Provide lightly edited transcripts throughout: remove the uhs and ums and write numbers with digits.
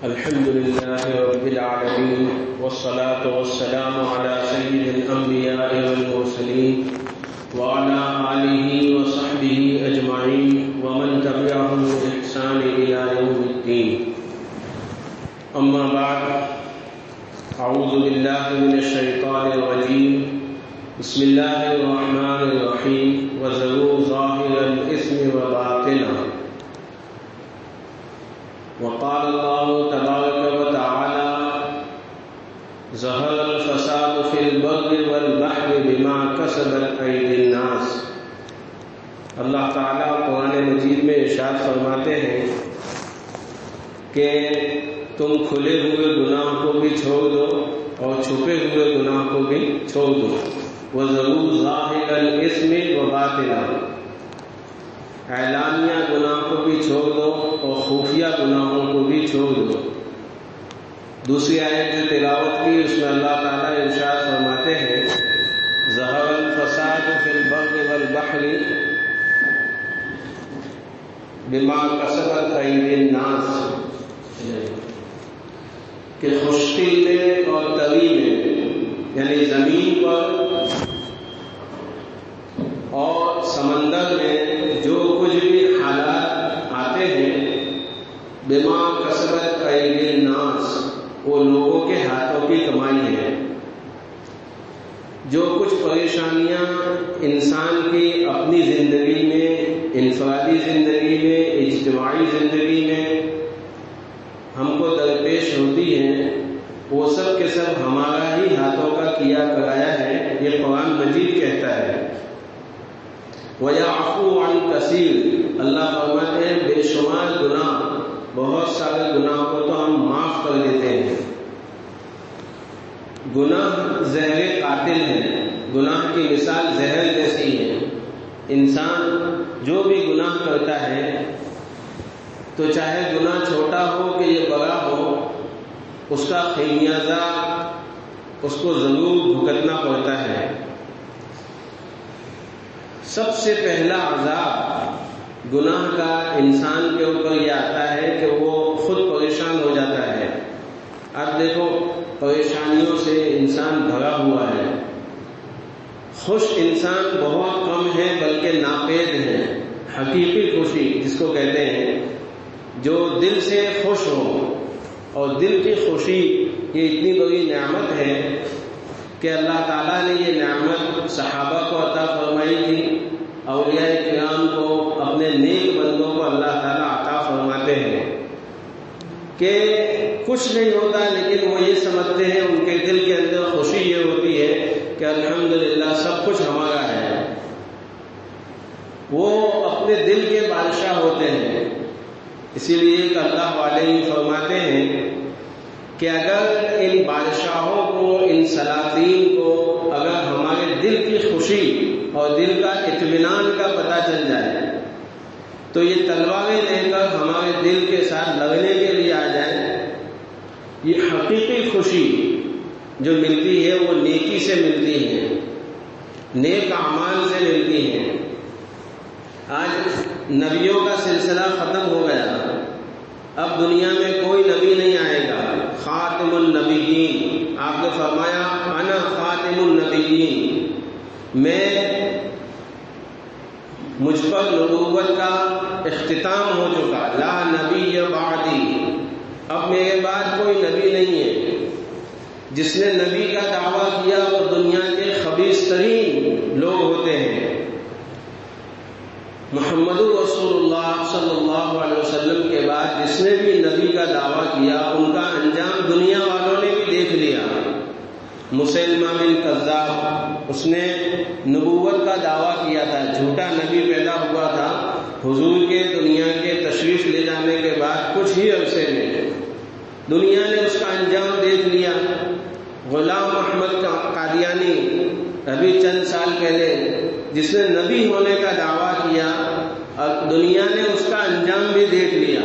الحمد لله رب العالمين والصلاة والسلام على سيد الأنبياء والمرسلين وعلى آله وصحبه أجمعين ومن تبعهم بإحسان إلى يوم الدين. أما بعد، أعوذ بالله من الشيطان الرجيم. بسم الله الرحمن الرحيم. وذروا ظاهر الإثم وباطنه. وقال الله تبارك وتعالى: ظهر الفساد في البر والبحر بما كسبت أيدي الناس. اللہ تعالیٰ قرآن مجید میں ارشاد فرماتے ہیں کہ تم کھلے ہوئے گناہ کو بھی چھوڑ دو اور چھپے ہوئے گناہ کو بھی چھوڑ دو. وَذَرُوا ظَاهِرَ الْإِثْمِ وَبَاطِنَهُ. اعلانیہ گناہ کو بھی چھوڑ دو اور خفیہ گناہوں کو بھی چھوڑ دو. دوسری آیت جو تلاوت کی اس میں اللہ تعالیٰ ارشاد فرماتے ہیں: ظہر الفساد فی البر والبحر بما کسبت ایدی الناس. کہ خشکی میں اور تری میں، یعنی زمین پر اور سمندر میں جو کچھ بھی حالات آتے ہیں، بما کسبت ایدی الناس، وہ لوگوں کے ہاتھوں کی کمائی ہے. جو کچھ پریشانیاں انسان کی اپنی زندگی میں، انفرادی زندگی میں، اجتماعی زندگی میں ہم کو درپیش ہوتی ہیں، وہ سب کے سب ہمارا ہی ہاتھوں کا کیا کرایا ہے. یہ قرآن مجید کہتا ہے. وَيَعْفُو عَنْ كَثِيرٍ. اللہ فرماتے ہیں بے شمار گناہ، بہت سارے گناہ کو تو ہم معاف کر دیتے ہیں. گناہ زہر قاتل ہے. گناہ کی مثال زہر جیسی ہے. انسان جو بھی گناہ کرتا ہے، تو چاہے گناہ چھوٹا ہو کہ یہ بڑا ہو، اس کا خمیازہ اس کو ضرور بھگتنا پڑتا ہے. سب سے پہلا عذاب گناہ کا انسان کے اوپر یہ آتا ہے کہ وہ خود پریشان ہو جاتا ہے. اب دیکھو، پریشانیوں سے انسان بھرا ہوا ہے. خوش انسان بہت کم ہے، بلکہ ناپید ہے. حقیقی خوشی جس کو کہتے ہیں، جو دل سے خوش ہو. اور دل کی خوشی یہ اتنی بڑی نعمت ہے کہ اللہ تعالیٰ نے یہ نعمت صحابہ کو عطا فرمائی تھی. اولیاء کرام کو، اپنے نیک بندوں کو اللہ تعالیٰ عطا فرماتے ہیں کہ کچھ نہیں ہوتا، لیکن وہ یہ سمجھتے ہیں، ان کے دل کے اندر خوشی یہ ہوتی ہے کہ الحمدللہ سب کچھ ہمارا ہے. وہ اپنے دل کے بادشاہ ہوتے ہیں. اسی لیے کہ اللہ والے ہی فرماتے ہیں کہ اگر ان بادشاہوں کو، ان سلاطین کو، اگر ہمارے دل کی خوشی اور دل کا اطمینان کا پتہ چل جائے تو یہ تلواریں لے کر ہمارے دل کے ساتھ لڑنے کے لیے آ جائیں. یہ حقیقی خوشی جو ملتی ہے وہ نیکی سے ملتی ہے، نیک اعمال سے ملتی ہے. آج نبیوں کا سلسلہ ختم ہو گیا. اب دنیا میں کوئی نبی نہیں آئے گا. خاتم النبیین، آپ نے فرمایا انا خاتم النبیین، مجھ پر نبوت کا اختتام ہو چکا. لا نبی بعدی، اب میرے بعد کوئی نبی نہیں ہے. جس نے نبی کا دعویٰ کیا وہ دنیا کے خبیث ترین لوگ ہوتے ہیں. محمد رسول اللہ صلی اللہ علیہ وسلم کے بعد جس نے بھی نبی کا دعویٰ کیا، ان کا انجام دنیا والوں نے بھی دیکھ لیا. مسیلمہ بن کذاب، اس نے نبوت کا دعویٰ کیا تھا، جھوٹا نبی پیدا ہوا تھا. حضور کے دنیا کے تشریف لے جانے کے بعد کچھ ہی عرصے میں دنیا نے اس کا انجام دیکھ لیا. غلام احمد قادیانی ابھی چند سال پہلے جس نے نبی ہونے کا دعویٰ کیا، اور دنیا نے اس کا انجام بھی دیکھ لیا.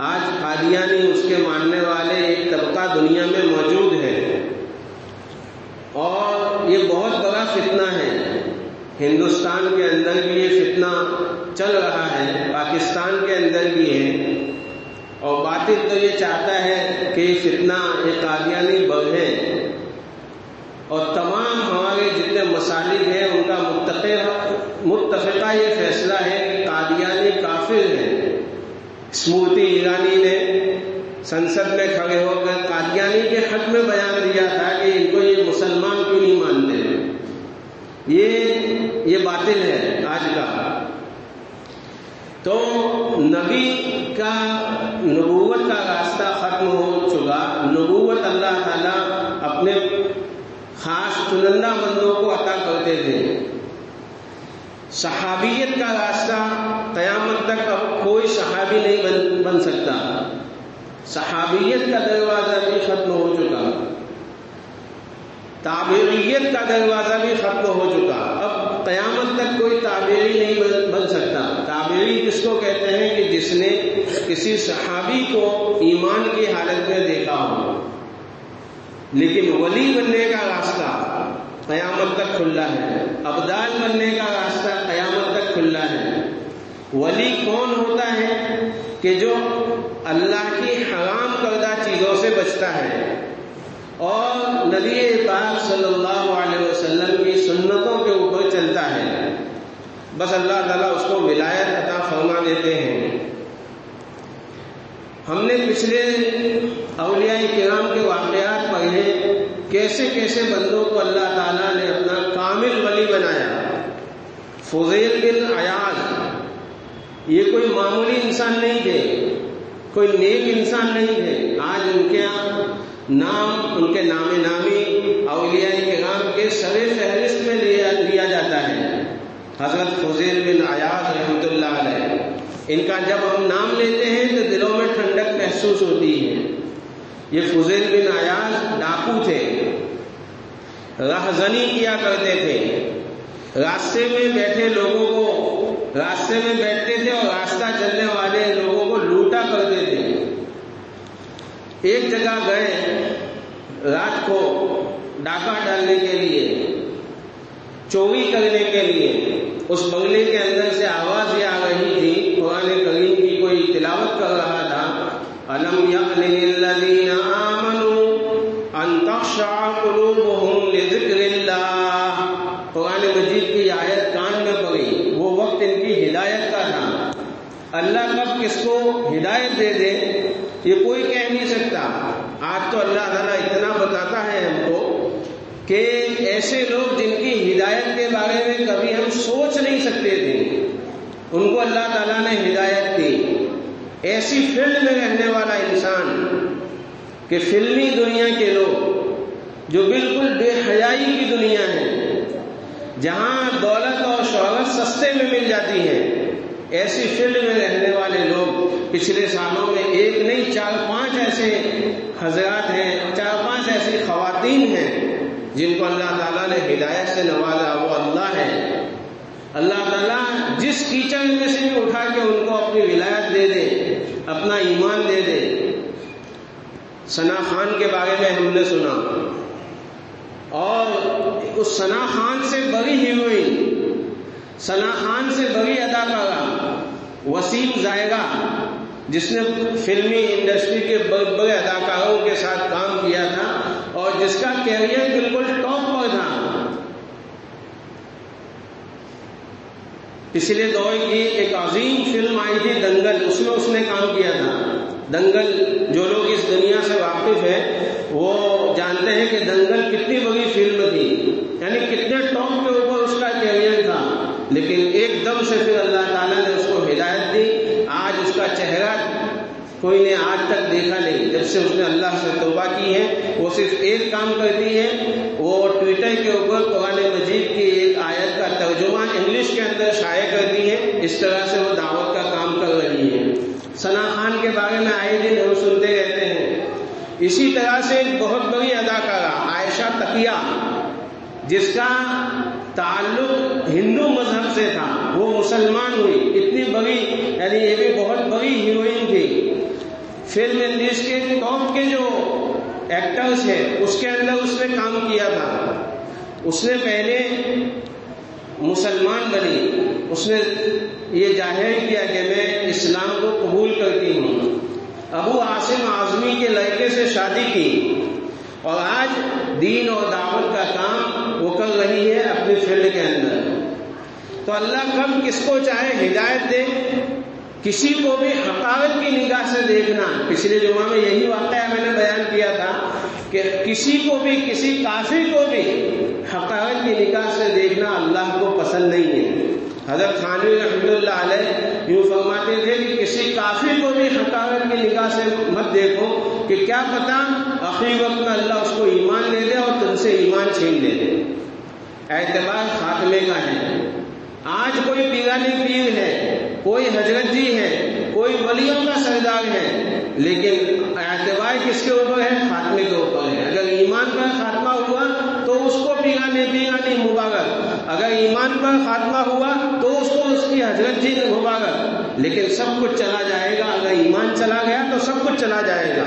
آج قادیانی، اس کے ماننے والے ایک طبقہ دنیا میں موجود ہے، اور یہ بہت بڑا فتنہ ہے. ہندوستان کے اندر بھی یہ فتنہ چل رہا ہے، پاکستان کے اندر بھی ہے، اور بات باطل تو یہ چاہتا ہے کہ فتنہ یہ قادیانی بڑھے اور تمام ہمارے جتنے مسالک ہیں ان کا متفقہ یہ فیصلہ ہے کہ قادیانی کافر ہیں۔ اسمرتی ایرانی نے سنسد میں کھڑے ہو کر قادیانی کے حق میں بیان دیا تھا کہ ان کو یہ مسلمان کیوں نہیں مانتے۔ یہ باطل ہے آج کا۔ تو نبی کا نبوت کا راستہ ختم ہو چکا۔ نبوت اللہ تعالیٰ اپنے خاص چنندہ بندوں کو عطا کرتے تھے۔ صحابیت کا راستہ قیامت تک اب کوئی صحابی نہیں بن سکتا۔ صحابیت کا دروازہ بھی ختم ہو چکا، تابعیت کا دروازہ بھی ختم ہو چکا۔ اب قیامت تک کوئی تابعی نہیں بن سکتا۔ تابعی کس کو کہتے ہیں؟ کہ جس نے کسی صحابی کو ایمان کی حالت میں دیکھا ہو۔ لیکن ولی بننے کا راستہ قیامت تک کھلا ہے، ابدال بننے کا راستہ قیامت تک کھلا ہے۔ ولی کون ہوتا ہے؟ کہ جو اللہ کی حرام کردہ چیزوں سے بچتا ہے اور نبی پاک صلی اللہ علیہ وسلم کی سنتوں کے اوپر چلتا ہے، بس اللہ تعالیٰ اس کو ولایت عطا فرما دیتے ہیں۔ ہم نے پچھلے اولیاء کرام کے واقعات پڑھے، کیسے کیسے بندوں کو اللہ تعالیٰ نے اپنا کامل ولی بنایا۔ فضیل بن عیاض یہ کوئی معمولی انسان نہیں تھے، کوئی نیک انسان نہیں تھے۔ آج ان کے نام، ان کے نام نامی اولیاء کرام کے سر فہرست میں لیا جاتا ہے۔ حضرت فضیل بن عیاض رحمۃ اللہ علیہ، ان کا جب ہم نام لیتے ہیں تو دلوں میں ٹھنڈک محسوس ہوتی ہے۔ یہ فضیل بن عیاض ڈاکو تھے، رہزنی کیا کرتے تھے، راستے میں بیٹھے لوگوں کو، راستے میں بیٹھتے تھے اور راستہ چلنے والے لوگوں کو لوٹا کرتے تھے۔ ایک جگہ گئے رات کو ڈاکہ ڈالنے کے لیے، چوری کرنے کے لیے۔ اس بنگلے کے اندر سے آواز یہ آ رہی تھی، قرآن کریم کی کوئی تلاوت کر رہا تھا، أَلَمْ يَأْنِ لِلَّذِينَ آمَنُوا أَن تَخْشَعَ قُلُوبُهُمْ لِذِكْرِ اللَّهِ۔ قرآن مجید کی آیت کان میں پڑی، وہ وقت ان کی ہدایت کا تھا۔ اللہ کب کس کو ہدایت دے دے یہ کوئی کہہ نہیں سکتا۔ آج تو اللہ تعالیٰ اتنا بتاتا ہے ہم کو کہ ایسے لوگ جن کی ہدایت کے بارے میں کبھی ہم سوچ نہیں سکتے تھے، ان کو اللہ تعالیٰ نے ہدایت دی۔ ایسی فیلڈ میں رہنے والا انسان کہ فلمی دنیا کے لوگ جو بالکل بے حیائی کی دنیا ہے، جہاں دولت اور شہرت سستے میں مل جاتی ہے، ایسی فیلڈ میں رہنے والے لوگ پچھلے سالوں میں ایک نہیں 4-5 ایسے حضرات ہیں، 4-5 ایسی خواتین ہیں جن کو اللہ تعالیٰ نے ہدایت سے نوازا۔ وہ اللہ ہے۔ اللہ تعالیٰ جس کیچڑ میں سے بھی اٹھا کے ان کو اپنی ولایت دے دے، اپنا ایمان دے دے۔ ثنا خان کے بارے میں ہم نے سنا، اور اس ثنا خان سے بڑی ہیروئن، ثنا خان سے بڑی اداکارہ وسیم زائرہ، جس نے فلمی انڈسٹری کے بڑے بڑے اداکاروں کے ساتھ کام کیا تھا اور جس کا کیریئر بالکل ٹاپ پر تھا۔ پچھلے دور کی ایک عظیم فلم آئی تھی دنگل، اس میں اس نے کام کیا تھا۔ دنگل، جو لوگ اس دنیا سے واقف ہیں وہ جانتے ہیں کہ دنگل کتنی بڑی فلم تھی، یعنی کتنے ٹاپ کے اوپر اس کا کیریئر تھا، لیکن ایک دم سے پھر اللہ تعالیٰ نے اس کو ہدایت دی۔ آج اس کا چہرہ کوئی نے آج تک دیکھا نہیں۔ جب سے اس نے اللہ سے توبہ کی ہے، وہ صرف ایک کام کرتی ہے، وہ ٹویٹر کے اوپر قرآن مجید کی ایک آیت کا ترجمہ انگلش کے اندر شائع کرتی ہے۔ اس طرح سے وہ دعوت کا کام کر رہی ہے۔ ثنا خان کے بارے میں آئے دن ہم سنتے رہتے ہیں۔ اسی طرح سے ایک بہت بڑی اداکارہ عائشہ تقیہ، جس کا تعلق ہندو مذہب سے تھا، وہ مسلمان ہوئی، اتنی بڑی، یعنی یہ بھی بہت بڑی ہیروئن تھی۔ فلم انڈسٹری کے ٹاپ کے جو ایکٹرز ہیں اس کے اندر اس نے کام کیا تھا۔ اس نے پہلے مسلمان بنی، اس نے یہ ظاہر کیا کہ میں اسلام کو قبول کرتی ہوں۔ ابو شادی کی اور آج دین اور دعوت کا کام وہ کر رہی ہے اپنے فیلڈ کے اندر. تو اللہ کب کس کو چاہے ہدایت دے. کسی کو بھی حقارت کی نگاہ سے دیکھنا، پچھلے جمعہ میں یہی واقعہ میں نے بیان کیا تھا کہ کسی کو بھی، کسی کافر کو بھی حقارت کی نگاہ سے دیکھنا اللہ کو پسند نہیں ہے. حضرت تھانوی رحمۃ اللہ علیہ یوں فرماتے تھے کہ کسی کافر کو بھی حقارت کی نگاہ سے مت دیکھو کہ کیا پتہ آخری وقت میں اللہ اس کو ایمان دے دے اور تم سے ایمان چھین لے دے. اعتبار خاتمے کا ہے. آج کوئی پیرانی پیر ہے، کوئی حضرت جی ہے، کوئی ولیوں کا سردار ہے، لیکن اعتبار کس کے اوپر ہے؟ خاتمے کے اوپر ہے. اگر ایمان پر خاتمہ ہوا تو اس کو پیرانی مبارک، اگر ایمان پر خاتمہ ہوا تو اس کو اس کی حضرت جی مبارک. لیکن سب کچھ چلا جائے گا. اگر ایمان چلا گیا تو سب کچھ چلا جائے گا.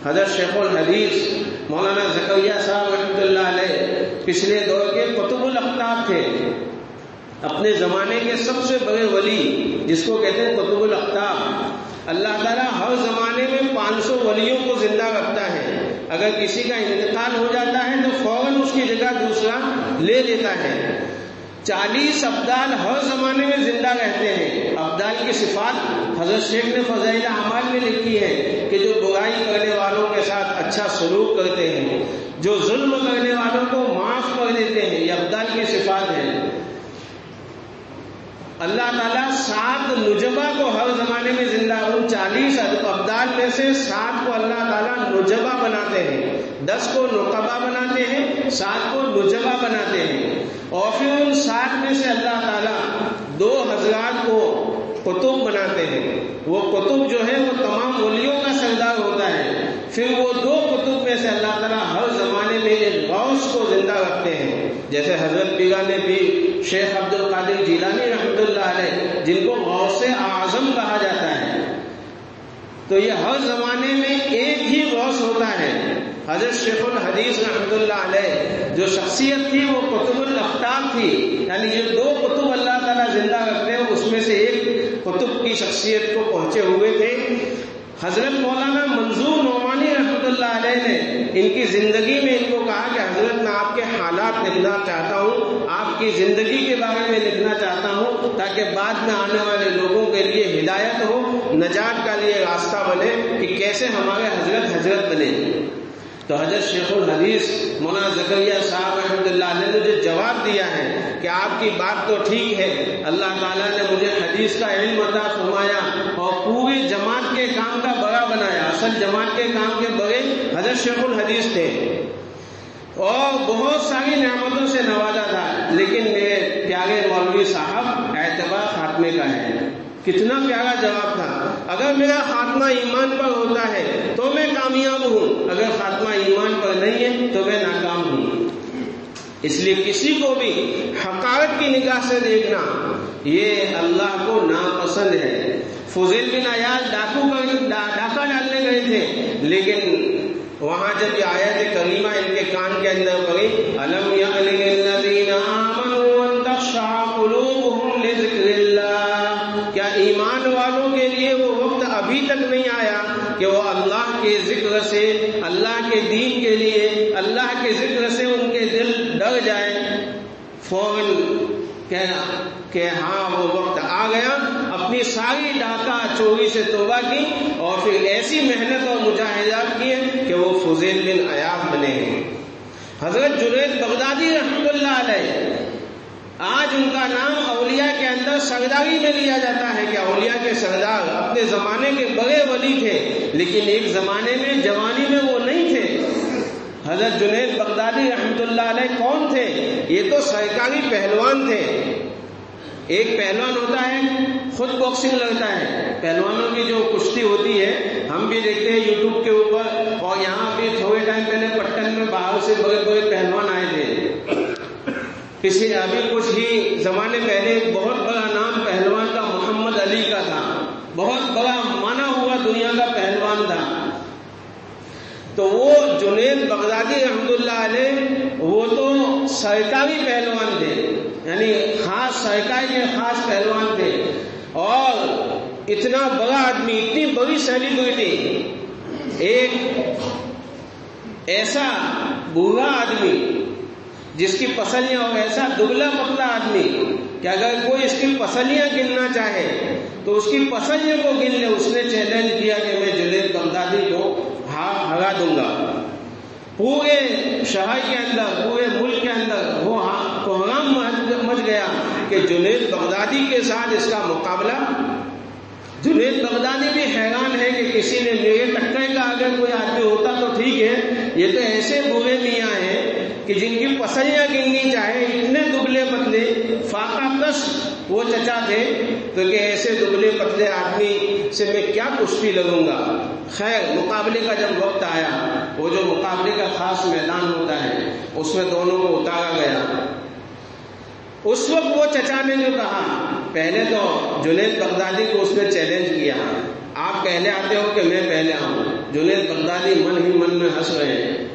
حضرت شیخ الحدیث مولانا زکریا صاحب رحمۃ اللہ علیہ پچھلے دور کے قطب الاقطاب تھے. اپنے زمانے کے سب سے بڑے ولی جس کو کہتے ہیں قطب الاقطاب. اللہ تعالیٰ ہر زمانے میں 500 ولیوں کو زندہ رکھتا ہے. اگر کسی کا انتقال ہو جاتا ہے تو فوراً اس کی جگہ دوسرا لے لیتا ہے. 40 ابدال ہر زمانے میں زندہ رہتے ہیں. ابدال کی صفات حضرت شیخ نے فضائل اعمال میں لکھی ہے کہ جو برائی کرنے والوں کے ساتھ اچھا سلوک کرتے ہیں، جو ظلم کرنے والوں کو معاف کر دیتے ہیں، یہ ابدال کی صفات ہے. اللہ تعالیٰ 7 نجبہ کو ہر زمانے میں زندہ، ان 40 ابدال میں سے 7 کو اللہ تعالیٰ نجبہ بناتے ہیں، 10 کو نقبہ بناتے ہیں، 7 کو نجبہ بناتے ہیں. اور پھر ان 7 میں سے اللہ تعالیٰ 2 حضرات کو قطب بناتے ہیں. وہ قطب جو ہے وہ تمام ولیوں کا سردار ہوتا ہے. پھر وہ 2 قطب میں سے اللہ تعالیٰ ہر زمانے میں ایک غوث کو زندہ رکھتے ہیں، جیسے حضرت پیران پیر شیخ عبد القادر جیلانی رحمۃ اللہ علیہ جن کو غوث اعظم کہا جاتا ہے. تو یہ ہر زمانے میں ایک ہی غوث ہوتا ہے. حضرت شیخ الحدیث رحمۃ اللہ علیہ جو شخصیت تھی وہ قطب الاقطاب تھی. یعنی یہ 2 قطب اللہ تعالیٰ زندہ رکھتے ہیں، اس میں سے ایک قطب کی شخصیت کو پہنچے ہوئے تھے. حضرت مولانا منظور نعمانی رحمۃ اللہ علیہ نے ان کی زندگی میں ان کو کہا کہ حضرت میں آپ کے حالات لکھنا چاہتا ہوں، آپ کی زندگی کے بارے میں لکھنا چاہتا ہوں تاکہ بعد میں آنے والے لوگوں کے لیے ہدایت ہو، نجات کا لیے راستہ بنے کہ کیسے ہمارے حضرت بنے. تو حضرت شیخ الحدیث مولانا زکریا صاحب رحمۃ اللہ علیہ نے جو جواب دیا ہے کہ آپ کی بات تو ٹھیک ہے، اللہ تعالیٰ نے مجھے حدیث کا علم عطا فرمایا اور پوری جماعت کے کام کا بڑا بنایا. اصل جماعت کے کام کے بڑے حضرت شیخ الحدیث تھے اور بہت ساری نعمتوں سے نوازا تھا. لیکن میرے پیارے مولوی صاحب اعتبار خاتمے کا ہے. کتنا پیارا جواب تھا. اگر میرا خاتمہ ایمان پر ہوتا ہے تو میں کامیاب ہوں، اگر خاتمہ ایمان پر نہیں ہے تو میں ناکام ہوں. اس لیے کسی کو بھی حقارت کی نگاہ سے دیکھنا یہ اللہ کو ناپسند ہے. فضیل بن عیاض ڈاکہ ڈالنے گئے تھے، لیکن وہاں جب یہ آیت کریمہ ان کے کان کے اندر پڑی، الم یعن للذین آمنوا ان تخشع قلوبہم لذکر اللہ، کیا ایمان والوں کے لیے وہ وقت ابھی تک نہیں آیا کہ وہ اللہ کے ذکر سے، اللہ کے دین کے لیے، اللہ کے ذکر سے ان کے دل ڈر جائے. فوراً کہنا کہ ہاں وہ وقت آ گیا. اپنی ساری ڈاکہ چوری سے توبہ کی اور پھر ایسی محنت اور مجاہدات کیے کہ وہ فضیل بن عیاض بنے ہیں. حضرت جنید بغدادی رحمۃ اللہ علیہ، آج ان کا نام اولیاء کے اندر سرداری میں لیا جاتا ہے کہ اولیاء کے سردار. اپنے زمانے کے بڑے ولی تھے، لیکن ایک زمانے میں جوانی میں وہ نہیں تھے. حضرت جنید بغدادی رحمۃ اللہ علیہ کون تھے؟ یہ تو سرکاری پہلوان تھے. ایک پہلوان ہوتا ہے خود باکسنگ لڑتا ہے، پہلوانوں کی جو کشتی ہوتی ہے ہم بھی دیکھتے ہیں یوٹیوب کے اوپر. اور یہاں بھی تھوڑے ٹائم پہلے پٹن میں باہر سے بڑے بڑے پہلوان آئے تھے. ابھی کچھ ہی زمانے پہلے ایک بہت بڑا نام پہلوان کا محمد علی کا تھا، بہت بڑا مانا ہوا دنیا کا پہلوان تھا. تو وہ جنید بغدادی رحمۃ اللہ علیہ وہ تو سرکاری پہلوان تھے، یعنی خاص سرکاری کے خاص پہلوان تھے. اور اتنا بڑا آدمی، اتنی بڑی سیلیبریٹی. ایک ایسا بوڑھا آدمی جس کی پسلیاں، اور ایسا دبلا پتلا آدمی کہ اگر کوئی اس کی پسلیاں گننا چاہے تو اس کی پسلیوں کو گن لے. اس نے چیلنج کیا کہ میں جنید بغدادی کو ہرا دوں گا. پورے شہر کے اندر، پورے ملک کے اندر وہ کوہرام مچ گیا کہ جنید بغدادی کے ساتھ اس کا مقابلہ. جنید بغدادی بھی حیران ہے کہ کسی نے میرے ٹکر کا اگر کوئی آدمی ہوتا تو ٹھیک ہے، یہ تو ایسے برے میاں ہیں کہ جن کی پسلیاں گننی چاہے، اتنے دبلے پتلے، فاقہ کش وہ چچا تھے، تو کہ ایسے دبلے پتلے آدمی سے میں کیا کشتی لگوں گا. خیر مقابلے کا جب وقت آیا، وہ جو مقابلے کا خاص میدان ہوتا ہے اس میں دونوں کو اتارا گیا. اس وقت وہ چچا نے جو کہا، پہلے تو جنید بغدادی کو اس نے چیلنج کیا، آپ پہلے آتے ہو کہ میں پہلے آؤں. جنید بغدادی من ہی من میں ہنس رہے ہیں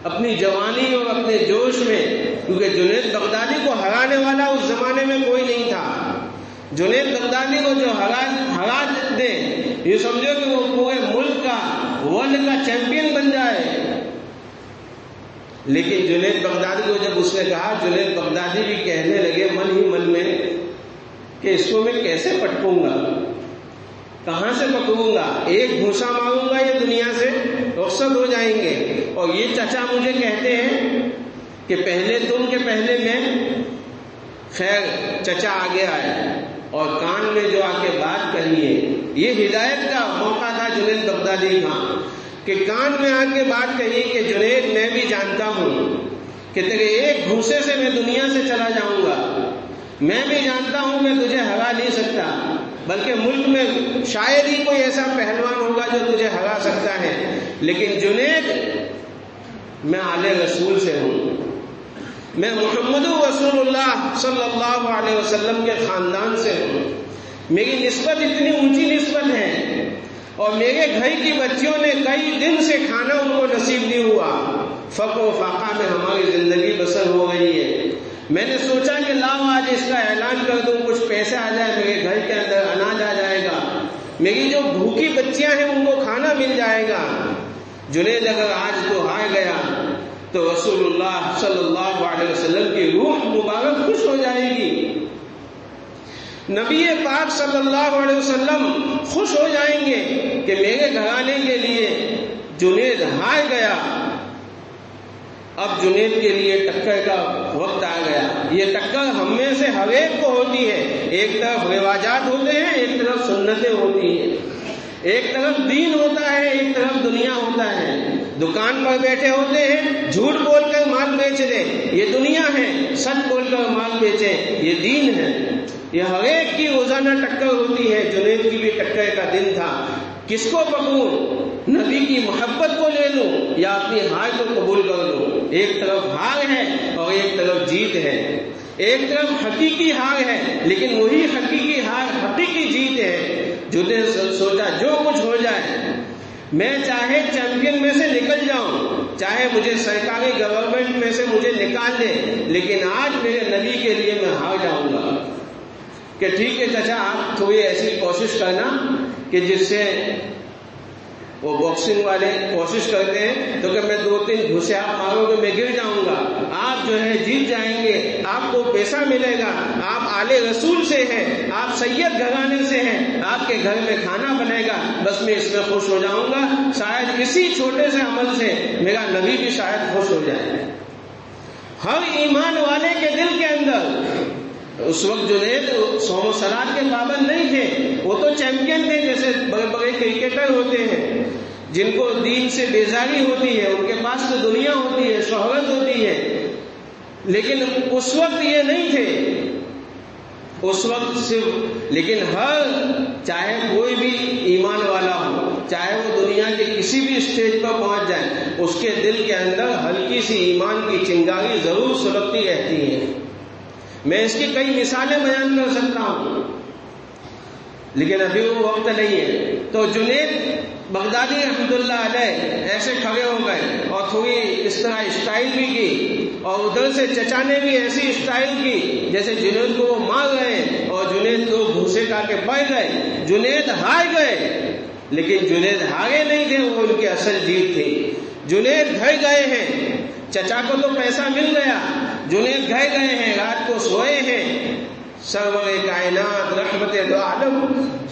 اپنی جوانی اور اپنے جوش میں، کیونکہ جنید بغدادی کو ہرانے والا اس زمانے میں کوئی نہیں تھا. جنید بغدادی کو جو ہرا دے، یہ سمجھو کہ وہ پورے ملک کا، ورلڈ کا چیمپئن بن جائے. لیکن جنید بغدادی کو جب اس نے کہا، جنید بغدادی بھی کہنے لگے من ہی من میں کہ اس کو میں کیسے پٹکوں گا، کہاں سے پکڑوں گا، ایک گھوسا ماروں گا یہ دنیا سے رخصت ہو جائیں گے. اور یہ چچا مجھے کہتے ہیں کہ پہلے تم کے پہلے میں. خیر چچا آگے آئے اور کان میں جو آ کے بات کہی ہے، یہ ہدایت کا موقع تھا جنید بغدادی کا، کہ کان میں آ کے بات کہی کہ جنید میں بھی جانتا ہوں کہ تیرے ایک گھوسے سے میں دنیا سے چلا جاؤں گا. میں بھی جانتا ہوں میں تجھے ہرا نہیں سکتا، بلکہ ملک میں شاید ہی کوئی ایسا پہلوان ہوگا جو تجھے ہرا سکتا ہے. لیکن جنید، میں آل رسول سے ہوں، میں محمد رسول اللہ صلی اللہ علیہ وسلم کے خاندان سے ہوں. میری نسبت اتنی اونچی نسبت ہے، اور میرے گھر کی بچیوں نے کئی دن سے کھانا ان کو نصیب نہیں ہوا. فقر و فاقہ میں ہماری زندگی بسر ہو رہی ہے. میں نے سوچا کہ لاؤ آج اس کا اعلان کر دوں، کچھ پیسے آ جائے، میرے گھر کے اندر اناج آ جائے گا، میری جو بھوکی بچیاں ہیں ان کو کھانا مل جائے گا. جنید اگر آج تو ہار گیا تو رسول اللہ صلی اللہ علیہ وسلم کی روح مبارک خوش ہو جائے گی، نبی پاک صلی اللہ علیہ وسلم خوش ہو جائیں گے کہ میرے گھرانے کے لیے جنید ہار گیا. اب جنید کے لیے ٹکر کا وقت آ گیا. یہ ٹکر ہم میں سے ہر ایک کو ہوتی ہے. ایک طرف رواجات ہوتے ہیں، ایک طرف سنتیں ہوتی ہیں، ایک طرف دین ہوتا ہے، ایک طرف دنیا ہوتا ہے. دکان پر بیٹھے ہوتے ہیں، جھوٹ بول کر مال بیچ دیں، یہ دنیا ہے. سچ بول کر مال بیچیں، یہ دین ہے. یہ ہر ایک کی روزانہ ٹکر ہوتی ہے. جنید کی بھی ٹکر کا دن تھا. کس کو پکڑوں؟ نبی کی محبت کو لے لوں یا اپنی ہار کو قبول کر لوں؟ ایک طرف ہار ہے اور ایک طرف جیت ہے. ایک طرف حقیقی ہار ہے، لیکن وہی حقیقی ہار حقیقی جیت ہے. جنید سوچا جو کچھ ہو جائے، میں چاہے چیمپئن میں سے نکل جاؤں، چاہے مجھے سرکاری گورنمنٹ میں سے مجھے نکال دے، لیکن آج میرے نبی کے لیے میں ہار جاؤں گا. کہ ٹھیک ہے چچا، آپ تھوڑی ایسی کوشش کرنا کہ جس سے وہ باکسنگ والے کوشش کرتے ہیں تو کہ میں 2-3 گھوسے آپ مارو گے میں گر جاؤں گا، آپ جو ہے جیت جائیں گے، آپ کو پیسہ ملے گا، آپ آل رسول سے ہیں، آپ سید گھرانے سے ہیں، آپ کے گھر میں کھانا بنے گا، بس میں اس میں خوش ہو جاؤں گا. شاید اسی چھوٹے سے عمل سے میرا نبی بھی شاید خوش ہو جائے. ہر ایمان والے کے دل کے اندر اس وقت جنید صوم و صلات کے پابند نہیں تھے، وہ تو چیمپئن تھے. جیسے بڑے بڑے کرکٹر ہوتے ہیں جن کو دین سے بیزاری ہوتی ہے، ان کے پاس تو دنیا ہوتی ہے، شہرت ہوتی ہے، لیکن اس وقت یہ نہیں تھے. اس وقت صرف، لیکن چاہے کوئی بھی ایمان والا ہو، چاہے وہ دنیا کے کسی بھی اسٹیج پر پہنچ جائے، اس کے دل کے اندر ہلکی سی ایمان کی چنگاری ضرور سلگتی رہتی ہے. میں اس کی کئی مثالیں بیان کر سکتا ہوں، لیکن ابھی وہ وقت نہیں ہے. تو جنید بغدادی رحمتہ علیہ ایسے کھڑے ہو گئے اور تھوڑی اس طرح اسٹائل بھی کی، اور ادھر سے چچا نے بھی ایسی اسٹائل کی جیسے جنید کو وہ مار گئے، اور جنید کو گھوسے کھا کے پڑ گئے. جنید ہار گئے، لیکن جنید ہارے نہیں تھے، وہ ان کی اصل جیت تھی. جنید گھر گئے ہیں، چچا کو تو پیسہ مل گیا، جنید گھر گئے ہیں، رات کو سوئے ہیں، سرور کائنات رحمت دو عالم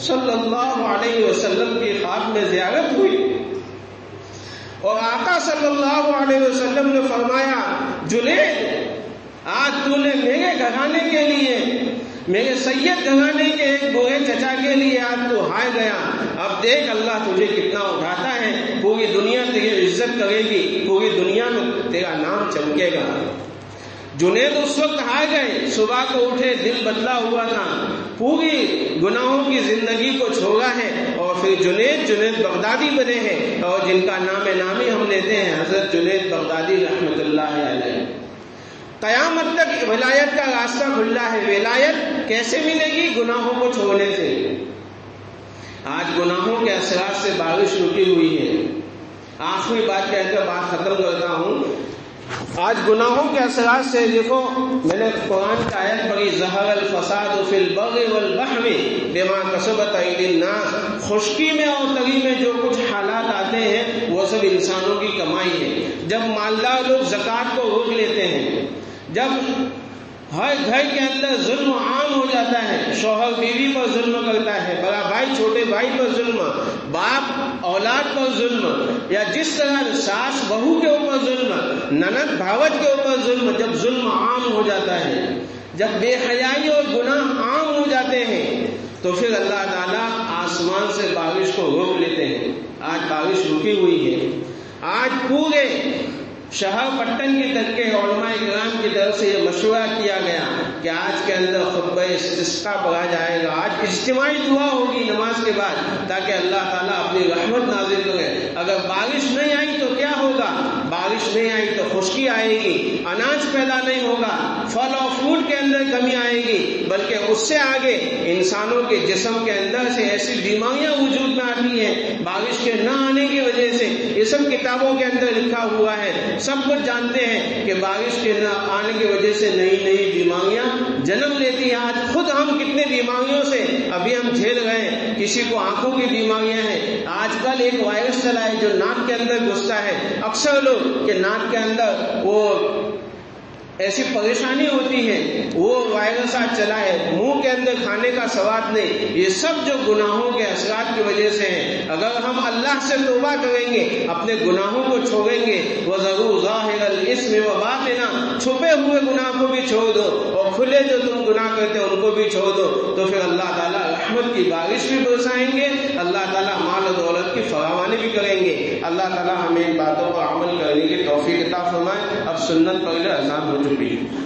صلی اللہ علیہ وسلم کی خواب میں زیارت ہوئی، اور آقا صلی اللہ علیہ وسلم نے فرمایا جنید آج تو نے میرے گھرانے کے لیے، میرے سید گھرانے کے ایک بوڑھے چچا کے لیے آج تو ہار گیا، اب دیکھ اللہ تجھے کتنا اٹھاتا ہے، پوری دنیا تیری عزت کرے گی، پوری دنیا میں تیرا نام چمکے گا۔ جنید اس وقت ہار گئے، صبح کو اٹھے، دل بدلا ہوا تھا، پوری گناہوں کی زندگی کو چھوڑا ہے، اور پھر جنید بغدادی بنے ہیں، اور جن کا نام نامی ہم لیتے ہیں حضرت جنید بغدادی رحمت اللہ علیہ۔ قیامت تک ولایت کا راستہ کھلا ہے۔ ولایت کیسے ملے گی؟ گناہوں کو چھوڑنے سے۔ آج گناہوں کے اثرات سے بارش رکی ہوئی ہے۔ آخری بات کہہ کر بات ختم کرتا ہوں۔ آج گناہوں کے اثرات سے دیکھو، میں نے قرآن کی آیت پڑھی، ظہر الفساد فی البر والبحر بما کسبت ایدی الناس، خشکی میں اور تری میں جو کچھ حالات آتے ہیں وہ سب انسانوں کی کمائی ہے۔ جب مالدار لوگ زکوٰۃ کو روک لیتے ہیں، جب ہر گھر کے اندر ظلم عام ہو جاتا ہے، شوہر بیوی پر ظلم کرتا ہے، بڑا بھائی چھوٹے بھائی پر ظلم، باپ اولاد پر ظلم، یا جس طرح ساس بہو کے اوپر ظلم، نند بھاوت کے اوپر ظلم، جب ظلم عام ہو جاتا ہے، جب بے حیائی اور گناہ عام ہو جاتے ہیں، تو پھر اللہ تعالیٰ آسمان سے بارش کو روک لیتے ہیں۔ آج بارش رکی ہوئی ہے۔ آج پورے شہر پٹن کی ترکے علماء کرام کی طرف سے یہ مشورہ کیا گیا کہ آج کے اندر خطبہ استسقاء پڑھا جائے گا، آج اجتماعی دعا ہوگی نماز کے بعد، تاکہ اللہ تعالیٰ اپنی رحمت نازل کرے۔ اگر بارش نہیں آئی تو کیا ہوگا؟ بارش نہیں آئی تو خشکی آئے گی، اناج پیدا نہیں ہوگا، پھل اور فروٹ کے اندر کمی آئے گی، بلکہ اس سے آگے انسانوں کے جسم کے اندر سے ایسی بیماریاں وجود میں آتی ہیں بارش کے نہ آنے کی وجہ سے۔ یہ سب کتابوں کے اندر لکھا ہوا ہے، سب کچھ جانتے ہیں کہ بارش کے نہ آنے کی وجہ سے نئی نئی بیماریاں جنم لیتی ہیں۔ آج خود ہم کتنے بیماریوں سے ابھی ہم جھیل رہے ہیں، کسی کو آنکھوں کی بیماریاں ہیں، آج کل ایک وائرس چلا ہے جو ناک کے اندر گھستا ہے، اکثر لوگ کہ ناک کے اندر وہ ایسی پریشانی ہوتی ہے، وہ وائرس آج چلا ہے، منہ کے اندر کھانے کا سواد نہیں۔ یہ سب جو گناہوں کے اثرات کی وجہ سے ہیں۔ اگر ہم اللہ سے توبہ کریں گے، اپنے گناہوں کو چھوڑیں گے، وَذَرُوا ظَاهِرَ الْإِثْمِ وَبَاطِنَهُ، چھپے ہوئے گناہ کو بھی چھوڑ دو اور کھلے جو تم گناہ کرتے ہو ان کو بھی چھوڑ دو، تو پھر اللہ تعالیٰ رحمت کی بارش بھی برسائیں گے، اللہ تعالیٰ مال و دولت کی فراوانی بھی کریں گے۔ اللہ تعالیٰ ہمیں ان باتوں پر عمل کرنے کی توفیق عطا فرمائے۔ اب سنت پڑھ لے، اذان ہو چکی ہے۔